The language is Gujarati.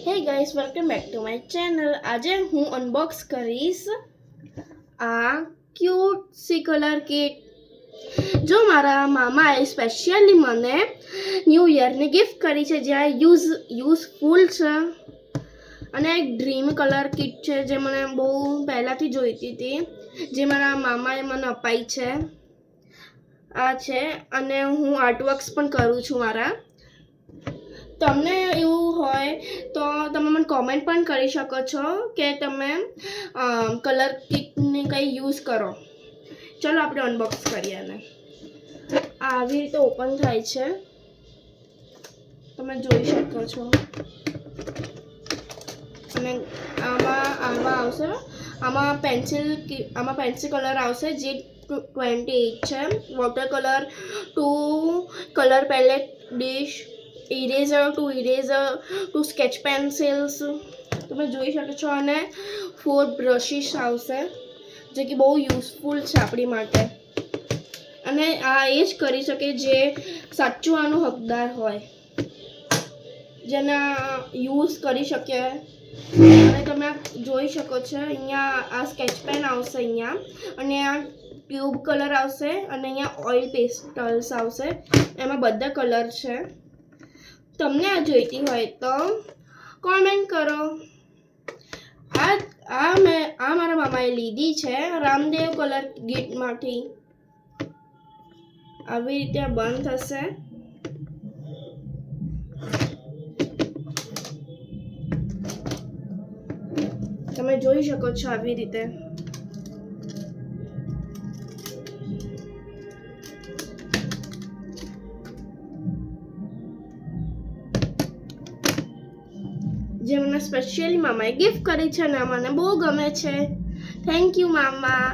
હે guys, welcome back to my channel. આજે હું અનબોક્સ કરીશ આ ક્યુટ સી કલર કિટ. જો મારા મામાએ સ્પેશિયલી મને ન્યૂ યરની ગિફ્ટ કરી છે, જે યુઝફુલ છે અને એક ડ્રીમ કલર કિટ છે જે મને બહુ પહેલાંથી જોઈતી હતી, જે મારા મામાએ મને અપાઈ છે. આ છે અને હું આર્ટવર્ક્સ પણ કરું છું મારા. તમને એવું હોય તો તમે મને કોમેન્ટ પણ કરી શકો છો કે તમે કલર કિટને કંઈ યુઝ કરો. ચલો આપણે અનબોક્સ કરીએ. અને આવી રીતે ઓપન થાય છે, તમે જોઈ શકો છો. અને આમાં આવશે, આમાં પેન્સિલ કલર આવશે જે 28 છે. Water colour, 2 colour palette dish, eraser, 2 sketch pencils તમે જોઈ શકો છો. અને 4 બ્રશિસ આવશે જે કે બહુ યુઝફુલ છે આપણી માટે. અને આ એ જ કરી શકે જે સાચું આનું હકદાર હોય, જેના યુઝ કરી શકે. અને તમે જોઈ શકો છો અહીંયા આ સ્કેચ પેન આવશે અહીંયા, અને આ ટ્યુબ કલર આવશે, અને અહીંયા ઓઇલ પેસ્ટલ્સ આવશે. એમાં બધા કલર છે. તમને આ જોઈતી હોય તો કોમેન્ટ કરો. આ મારા મામાએ લીધી છે રામદેવ કલર કિટમાંથી. આવી રીતે બંધ થશે. તમે જોઈ શકો છો આવી રીતે. જે મને સ્પેશિયલી મામાએ ગિફ્ટ કરી છે ને મને બહુ ગમે છે. થેન્ક યુ મામા.